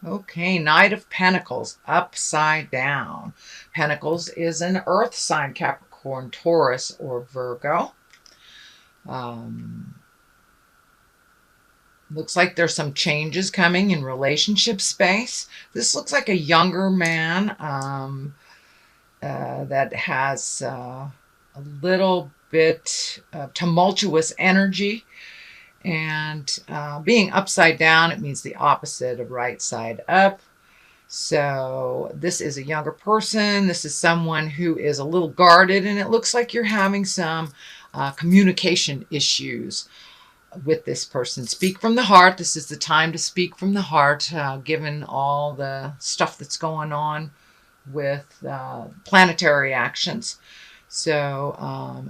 Okay, Knight of Pentacles, upside down. Pentacles is an earth sign, Capricorn, Taurus, or Virgo. Um, Looks like there's some changes coming in relationship space. This looks like a younger man that has a little bit of tumultuous energy. And being upside down, it means the opposite of right side up. So this is a younger person. This is someone who is a little guarded, and it looks like you're having some communication issues with this person. Speak from the heart. This is the time to speak from the heart, given all the stuff that's going on with planetary actions. So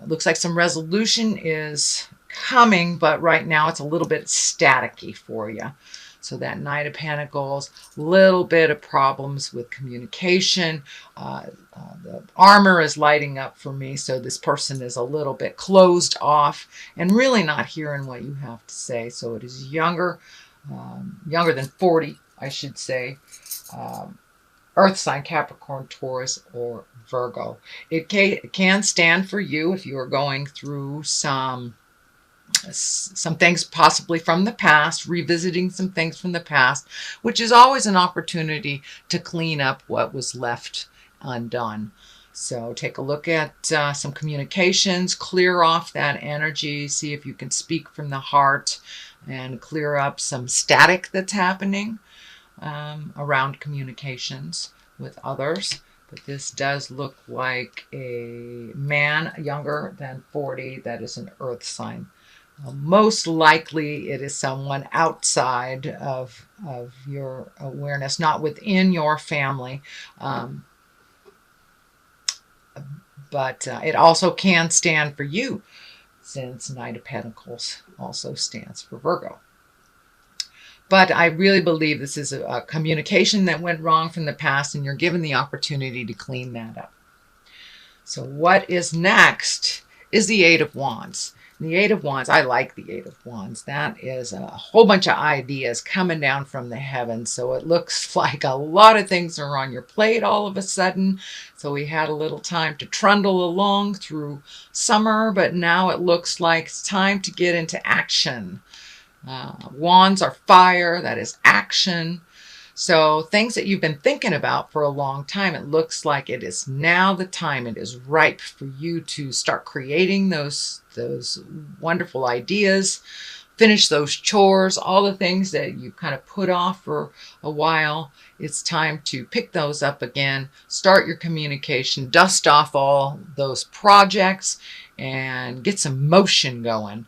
it looks like some resolution is coming, but right now it's a little bit staticky for you. So that Knight of Pentacles, little bit of problems with communication. The armor is lighting up for me, so this person is a little bit closed off and really not hearing what you have to say. So it is younger than 40, I should say. Earth sign, Capricorn, Taurus, or Virgo. It can stand for you if you are going through some things possibly from the past, revisiting some things from the past, which is always an opportunity to clean up what was left undone. So take a look at some communications, clear off that energy, see if you can speak from the heart and clear up some static that's happening around communications with others. But this does look like a man younger than 40 that is an earth sign. Most likely it is someone outside of your awareness, not within your family. But it also can stand for you, since Knight of Pentacles also stands for Virgo. But I really believe this is a communication that went wrong from the past, and you're given the opportunity to clean that up. So what is next is the Eight of Wands. The Eight of Wands, I like the Eight of Wands. That is a whole bunch of ideas coming down from the heavens. So it looks like a lot of things are on your plate all of a sudden. So we had a little time to trundle along through summer, but now it looks like it's time to get into action. Wands are fire, that is action. So things that you've been thinking about for a long time, it looks like it is now the time. It is ripe for you to start creating those wonderful ideas, finish those chores, all the things that you kind of put off for a while. It's time to pick those up again, start your communication, dust off all those projects, and get some motion going.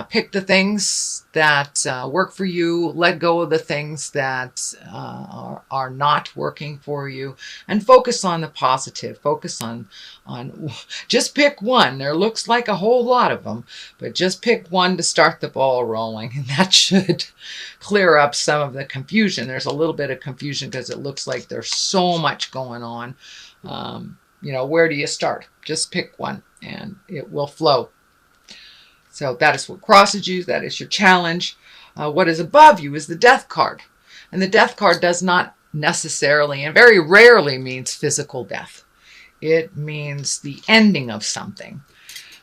Pick the things that work for you, let go of the things that are not working for you, and focus on the positive. Focus on just pick one. There looks like a whole lot of them, but just pick one to start the ball rolling, and that should clear up some of the confusion. There's a little bit of confusion because it looks like there's so much going on. Where do you start? Just pick one and it will flow. So that is what crosses you. That is your challenge. What is above you is the Death card. And the Death card does not necessarily and very rarely means physical death. It means the ending of something.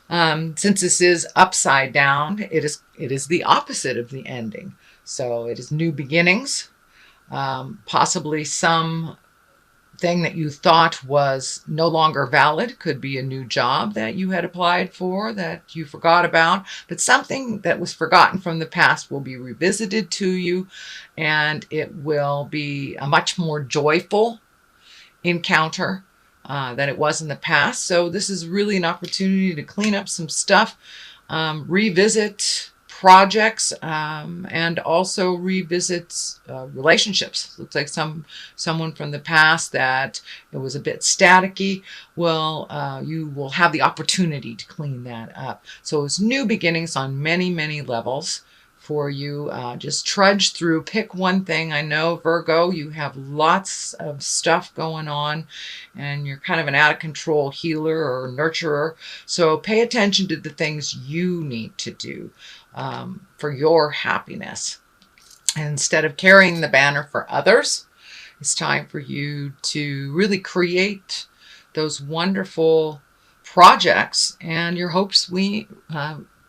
Since this is upside down, it is the opposite of the ending. So it is new beginnings, possibly some thing that you thought was no longer valid. Could be a new job that you had applied for that you forgot about, but something that was forgotten from the past will be revisited to you, and it will be a much more joyful encounter than it was in the past. So this is really an opportunity to clean up some stuff, revisit projects, and also revisit relationships. Looks like someone from the past that it was a bit staticky. Well, you will have the opportunity to clean that up. So it's new beginnings on many, many levels for you. Just trudge through, pick one thing. I know, Virgo, you have lots of stuff going on and you're kind of an out of control healer or nurturer. So pay attention to the things you need to do for your happiness. And instead of carrying the banner for others, it's time for you to really create those wonderful projects and your hopes,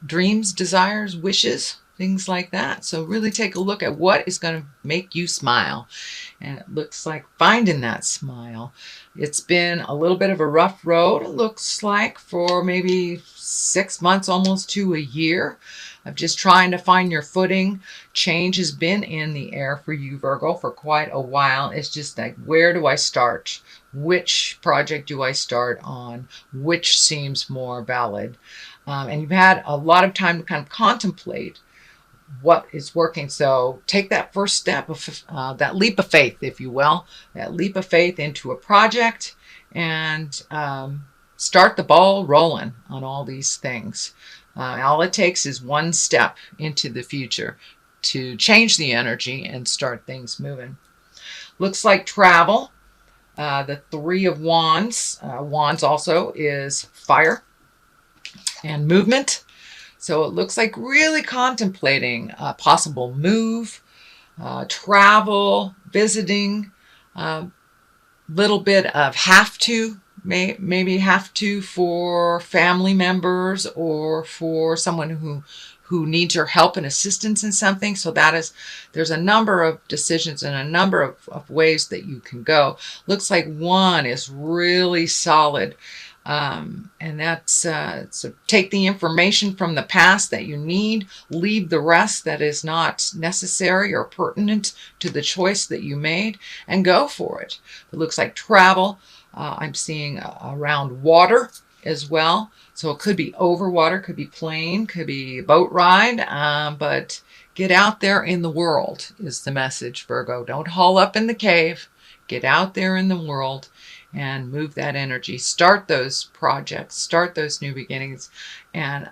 dreams, desires, wishes, things like that. So really take a look at what is going to make you smile. And it looks like finding that smile. It's been a little bit of a rough road, it looks like, for maybe 6 months, almost to a year, of just trying to find your footing. Change has been in the air for you, Virgo, for quite a while. It's just like, where do I start? Which project do I start on? Which seems more valid? And you've had a lot of time to kind of contemplate what is working. So take that first step of that leap of faith, if you will, that leap of faith into a project, and start the ball rolling on all these things. All it takes is one step into the future to change the energy and start things moving. Looks like travel. The Three of Wands. Wands also is fire and movement. So it looks like really contemplating a possible move, travel, visiting, little bit of have to, maybe have to for family members or for someone who needs your help and assistance in something. So there's a number of decisions and a number of ways that you can go. Looks like one is really solid. And that's so take the information from the past that you need, leave the rest that is not necessary or pertinent to the choice that you made, and go for it. It looks like travel. I'm seeing around water as well. So it could be over water, could be plane, could be boat ride, but get out there in the world is the message, Virgo. Don't haul up in the cave. Get out there in the world and move that energy. Start those projects, start those new beginnings. And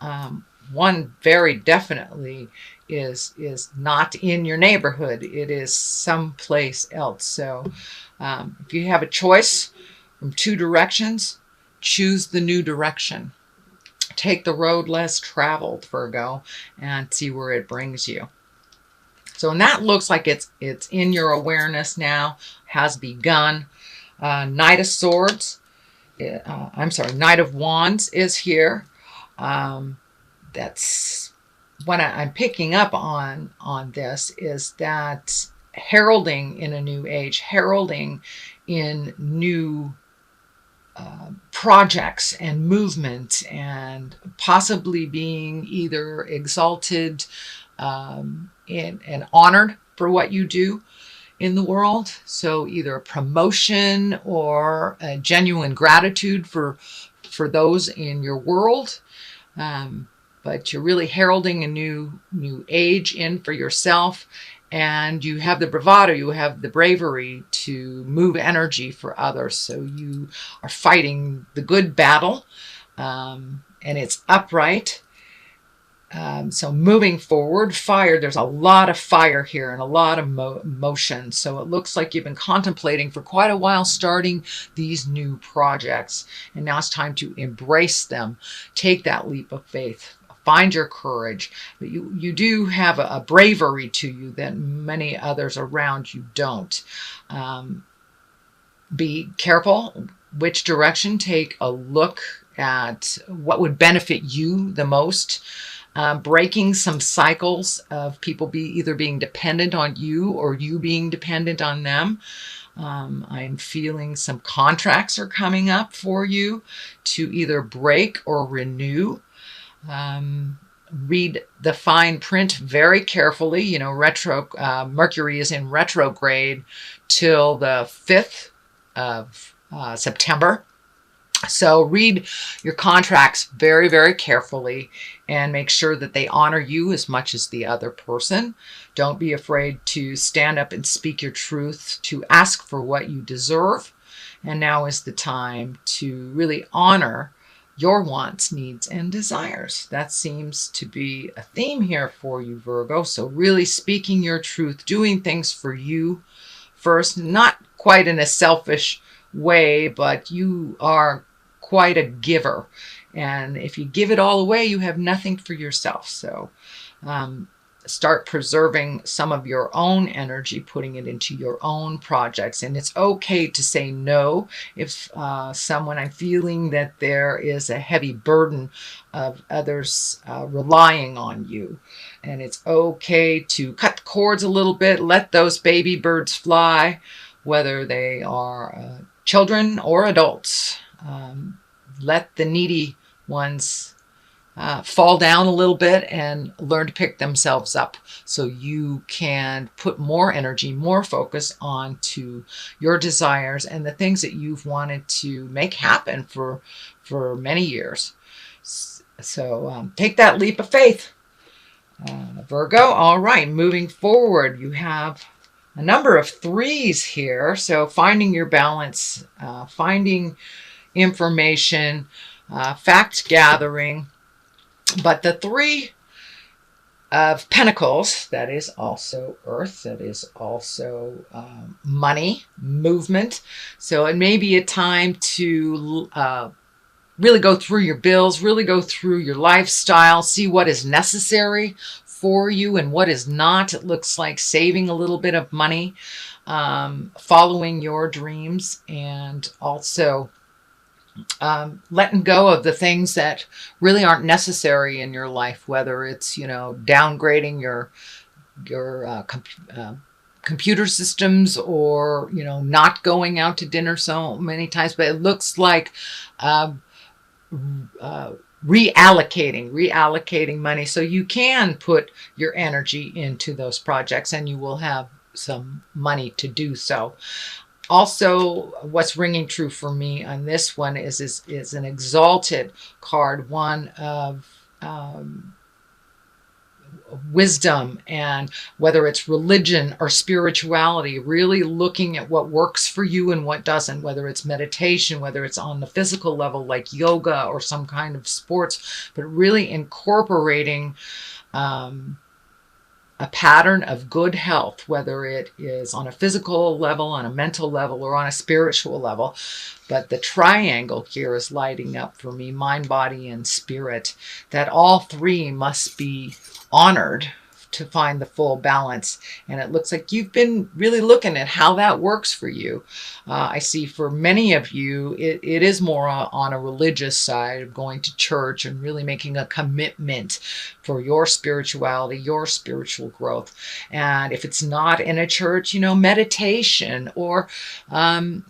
one very definitely is not in your neighborhood. It is someplace else. So if you have a choice from two directions, choose the new direction. Take the road less traveled, Virgo, and see where it brings you. So, and that looks like it's in your awareness now, has begun. Knight of Swords, Knight of Wands is here. That's what I'm picking up on this, is that heralding in a new age, heralding in new projects and movement, and possibly being either exalted and honored for what you do in the world. So either a promotion or a genuine gratitude for those in your world. But you're really heralding a new age in for yourself. And you have the bravado, you have the bravery to move energy for others. So you are fighting the good battle, and it's upright. So moving forward, fire, there's a lot of fire here and a lot of motion. So it looks like you've been contemplating for quite a while starting these new projects. And now it's time to embrace them. Take that leap of faith. Find your courage. But you do have a bravery to you that many others around you don't. Be careful which direction. Take a look at what would benefit you the most. Breaking some cycles of people either being dependent on you or you being dependent on them. I'm feeling some contracts are coming up for you to either break or renew. Read the fine print very carefully. You know, Mercury is in retrograde till the 5th of September. So read your contracts very, very carefully and make sure that they honor you as much as the other person. Don't be afraid to stand up and speak your truth, to ask for what you deserve. And now is the time to really honor your wants, needs, and desires. That seems to be a theme here for you, Virgo. So really speaking your truth, doing things for you first, not quite in a selfish way, but you are quite a giver. And if you give it all away, you have nothing for yourself. So start preserving some of your own energy, putting it into your own projects. And it's okay to say no if someone, I'm feeling that there is a heavy burden of others relying on you. And it's okay to cut the cords a little bit, let those baby birds fly, whether they are children or adults. Let the needy ones fall down a little bit and learn to pick themselves up, so you can put more energy, more focus onto your desires and the things that you've wanted to make happen for many years. So take that leap of faith, Virgo. All right, moving forward, you have a number of threes here. So finding your balance, finding information, fact gathering. But the Three of Pentacles, that is also Earth, that is also money, movement. So it may be a time to really go through your bills, really go through your lifestyle, see what is necessary for you and what is not. It looks like saving a little bit of money, following your dreams, and also letting go of the things that really aren't necessary in your life, whether it's, downgrading your computer systems, or, not going out to dinner so many times. But it looks like reallocating money, so you can put your energy into those projects and you will have some money to do so. Also, what's ringing true for me on this one is an exalted card, one of wisdom, and whether it's religion or spirituality, really looking at what works for you and what doesn't, whether it's meditation, whether it's on the physical level like yoga or some kind of sports, but really incorporating a pattern of good health, whether it is on a physical level, on a mental level, or on a spiritual level. But the triangle here is lighting up for me, mind, body, and spirit, that all three must be honored to find the full balance. And it looks like you've been really looking at how that works for you. I see for many of you, it is more on a religious side of going to church and really making a commitment for your spirituality, your spiritual growth. And if it's not in a church, meditation, or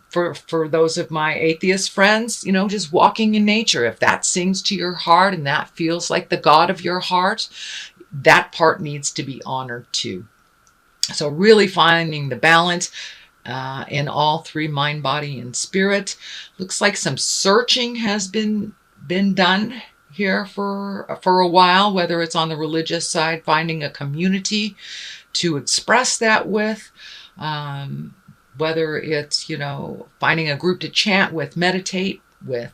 for those of my atheist friends, just walking in nature. If that sings to your heart and that feels like the God of your heart, that part needs to be honored too. So really finding the balance in all three, mind, body, and spirit. Looks like some searching has been done here for a while, whether it's on the religious side, finding a community to express that with, whether it's, finding a group to chant with, meditate with,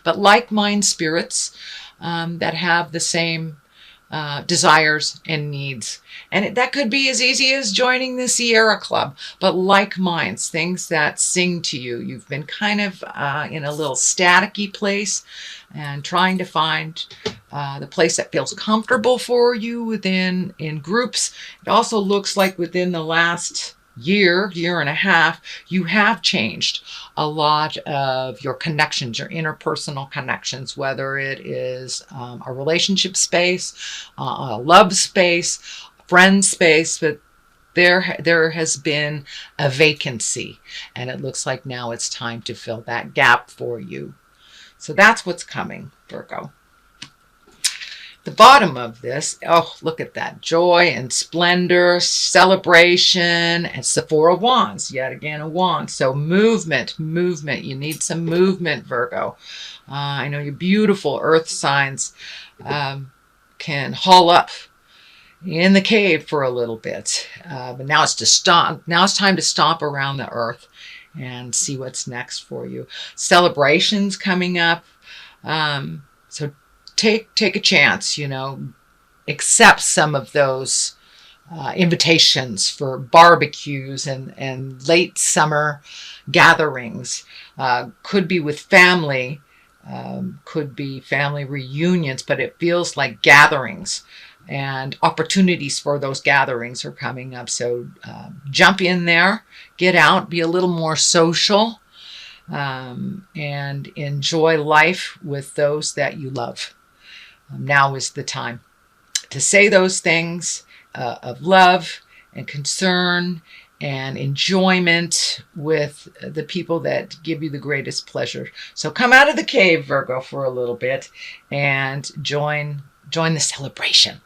but like-minded spirits that have the same desires and needs. And that could be as easy as joining the Sierra Club, but like minds, things that sing to you. You've been kind of in a little staticky place and trying to find the place that feels comfortable for you in groups. It also looks like within the last year and a half, you have changed a lot of your connections, your interpersonal connections, whether it is a relationship space, a love space, friend space, but there has been a vacancy, and it looks like now it's time to fill that gap for you. So that's what's coming, Virgo. The bottom of this, oh, look at that. Joy and splendor, celebration, and it's the Four of Wands. Yet again, a wand. So movement. You need some movement, Virgo. I know your beautiful earth signs can haul up in the cave for a little bit. But now it's to stomp. Now it's time to stomp around the earth and see what's next for you. Celebrations coming up. So take a chance, accept some of those invitations for barbecues and late summer gatherings. Could be with family, could be family reunions, but it feels like gatherings. and opportunities for those gatherings are coming up. So jump in there, get out, be a little more social, and enjoy life with those that you love. Now is the time to say those things of love and concern and enjoyment with the people that give you the greatest pleasure. So come out of the cave, Virgo, for a little bit and join the celebration.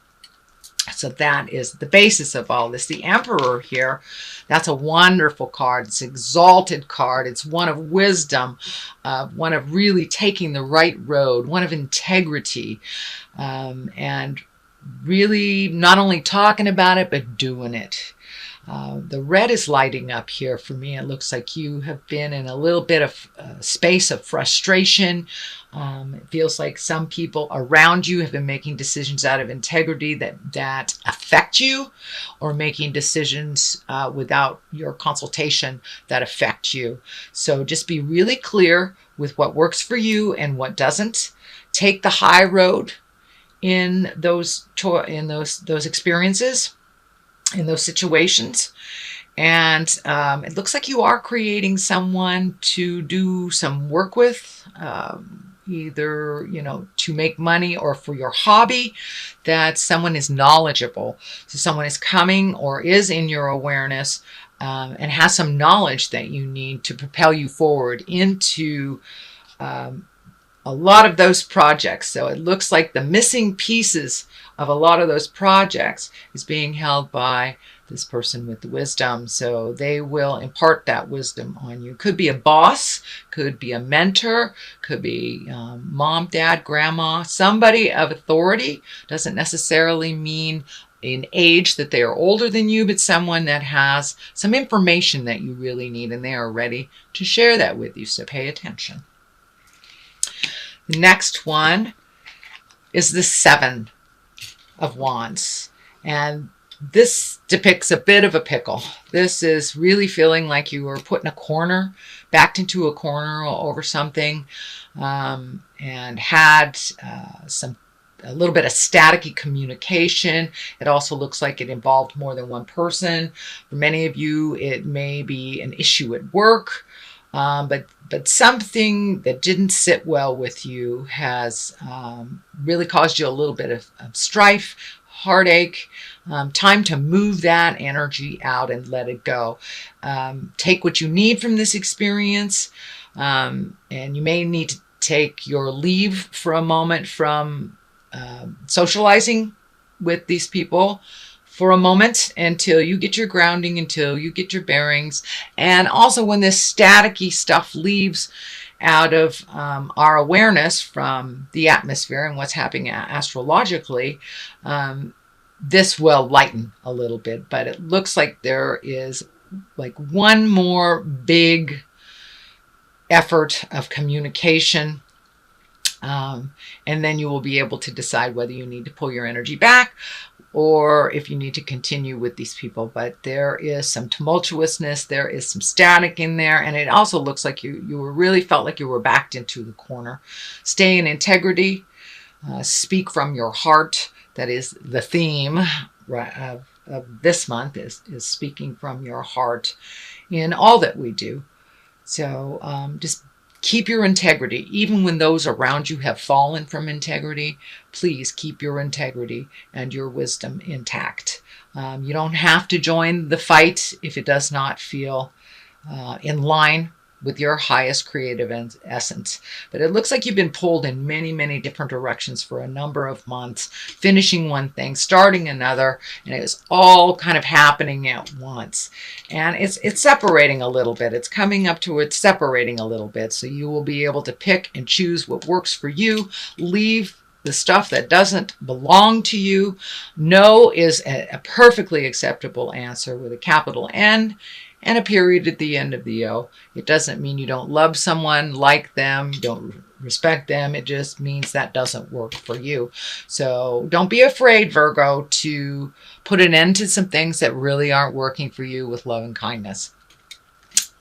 So that is the basis of all this. The Emperor here, that's a wonderful card. It's an exalted card. It's one of wisdom, one of really taking the right road, one of integrity, and really not only talking about it, but doing it. The red is lighting up here for me. It looks like you have been in a little bit of space of frustration. It feels like some people around you have been making decisions out of integrity that affect you, or making decisions without your consultation that affect you. So just be really clear with what works for you and what doesn't. Take the high road in those experiences, in those situations. And it looks like you are creating someone to do some work with, either, to make money or for your hobby, that someone is knowledgeable. So someone is coming or is in your awareness, and has some knowledge that you need to propel you forward into a lot of those projects. So it looks like the missing pieces of a lot of those projects is being held by this person with the wisdom. So they will impart that wisdom on you. Could be a boss, could be a mentor, could be mom, dad, grandma, somebody of authority. Doesn't necessarily mean in age that they are older than you, but someone that has some information that you really need, and they are ready to share that with you. So pay attention. The next one is the Seven of Wands. And this depicts a bit of a pickle. This is really feeling like you were put in a corner, backed into a corner over something, and had a little bit of staticky communication. It also looks like it involved more than one person. For many of you, it may be an issue at work. But something that didn't sit well with you has really caused you a little bit of strife, heartache. Time to move that energy out and let it go. Take what you need from this experience, and you may need to take your leave for a moment from socializing with these people for a moment until you get your grounding, until you get your bearings. And also when this staticky stuff leaves out of our awareness from the atmosphere and what's happening astrologically, this will lighten a little bit. But it looks like there is like one more big effort of communication. And then you will be able to decide whether you need to pull your energy back or if you need to continue with these people. But there is some tumultuousness, there is some static in there, and it also looks like you really felt like you were backed into the corner. Stay in integrity, speak from your heart. That is the theme of this month, is speaking from your heart in all that we do. So just keep your integrity. Even when those around you have fallen from integrity, please keep your integrity and your wisdom intact. You don't have to join the fight if it does not feel in line with your highest creative essence. But it looks like you've been pulled in many, many different directions for a number of months, finishing one thing, starting another, and it's all kind of happening at once. And it's separating a little bit. It's coming up to it separating a little bit. So you will be able to pick and choose what works for you, leave the stuff that doesn't belong to you. No is a perfectly acceptable answer with a capital N and a period at the end of the O. It doesn't mean you don't love someone, like them, don't respect them. It just means that doesn't work for you. So don't be afraid, Virgo, to put an end to some things that really aren't working for you with love and kindness.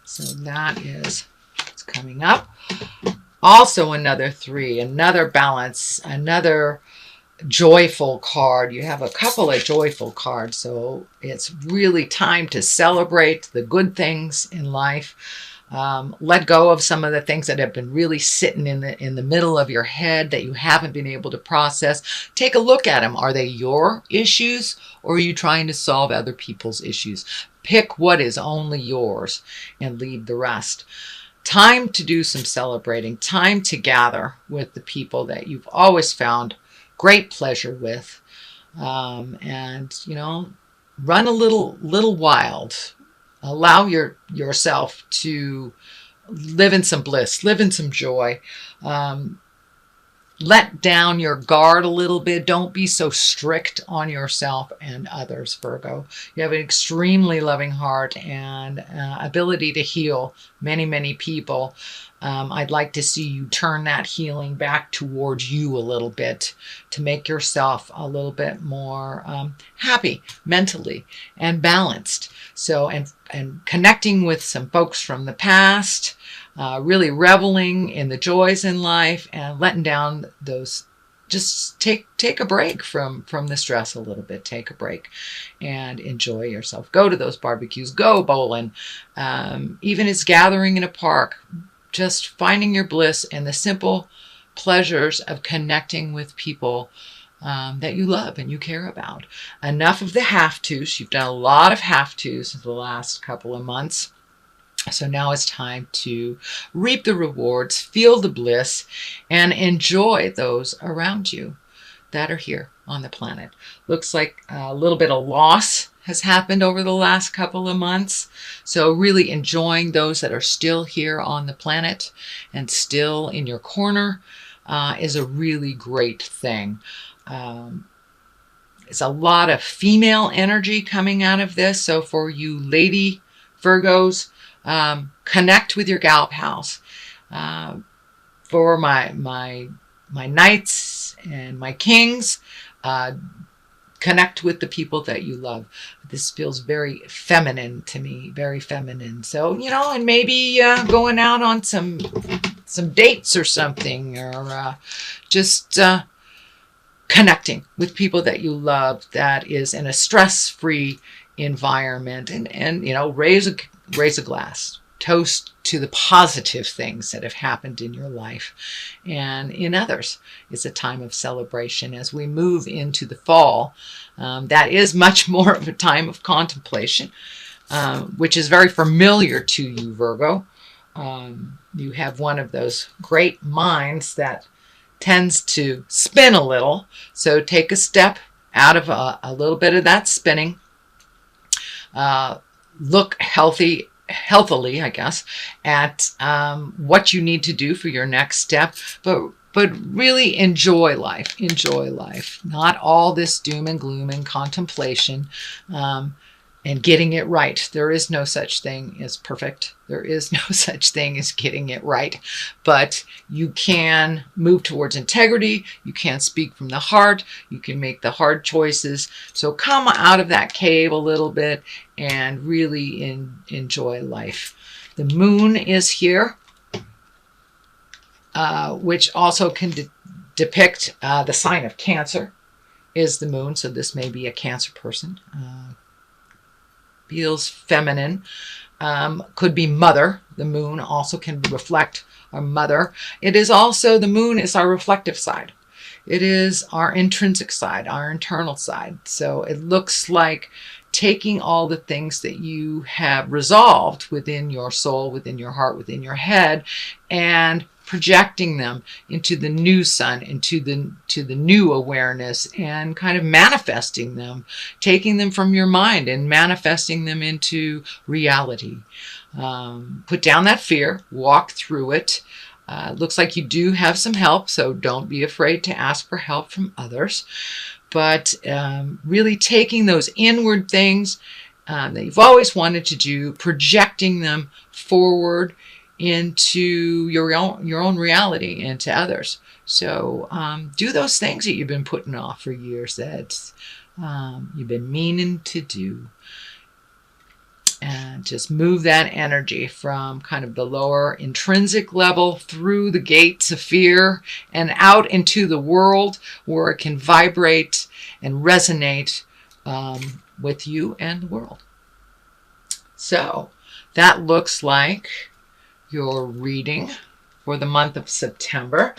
So that is what's coming up. Also another 3, another balance, another joyful card. You have a couple of joyful cards, so it's really time to celebrate the good things in life. Let go of some of the things that have been really sitting in the middle of your head that you haven't been able to process. Take a look at them. Are they your issues, or are you trying to solve other people's issues? Pick what is only yours and leave the rest. Time to do some celebrating. Time to gather with the people that you've always found great pleasure with, and run a little wild. Allow yourself to live in some bliss, live in some joy. Let down your guard a little bit. Don't be so strict on yourself and others, Virgo. You have an extremely loving heart and ability to heal many, many people. I'd like to see you turn that healing back towards you a little bit to make yourself a little bit more happy mentally and balanced. So, and connecting with some folks from the past, really reveling in the joys in life and letting down those. Just take a break from the stress a little bit. Take a break and enjoy yourself. Go to those barbecues. Go bowling. Even it's gathering in a park. Just finding your bliss and the simple pleasures of connecting with people that you love and you care about. Enough of the have-tos. You've done a lot of have-tos in the last couple of months. So now it's time to reap the rewards, feel the bliss, and enjoy those around you that are here on the planet. Looks like a little bit of loss has happened over the last couple of months. So really enjoying those that are still here on the planet and still in your corner is a really great thing. It's a lot of female energy coming out of this. So for you lady Virgos, connect with your gal pals. For my knights and my kings, connect with the people that you love. This feels very feminine to me, very feminine. So, and maybe going out on some dates or something, or just connecting with people that you love that is in a stress-free environment, and raise a glass. Toast to the positive things that have happened in your life and in others. It's a time of celebration as we move into the fall. That is much more of a time of contemplation, which is very familiar to you, Virgo. You have one of those great minds that tends to spin a little. So take a step out of a little bit of that spinning. Look healthily, I guess, at what you need to do for your next step, but really enjoy life. Not all this doom and gloom and contemplation, and getting it right. There is no such thing as perfect. There is no such thing as getting it right, but you can move towards integrity. You can speak from the heart. You can make the hard choices. So come out of that cave a little bit and really enjoy life. The moon is here, which also can depict the sign of Cancer is the moon. So this may be a Cancer person. Feels feminine. Could be mother. The moon also can reflect our mother. It is also, the moon is our reflective side. It is our intrinsic side, our internal side. So it looks like taking all the things that you have resolved within your soul, within your heart, within your head, and projecting them into the new sun, into the new awareness, and kind of manifesting them, taking them from your mind and manifesting them into reality. Put down that fear, walk through it. Looks like you do have some help, so don't be afraid to ask for help from others. But really taking those inward things that you've always wanted to do, projecting them forward into your own reality and to others. So do those things that you've been putting off for years that you've been meaning to do. And just move that energy from kind of the lower intrinsic level through the gates of fear and out into the world where it can vibrate and resonate with you and the world. So that looks like your reading for the month of September.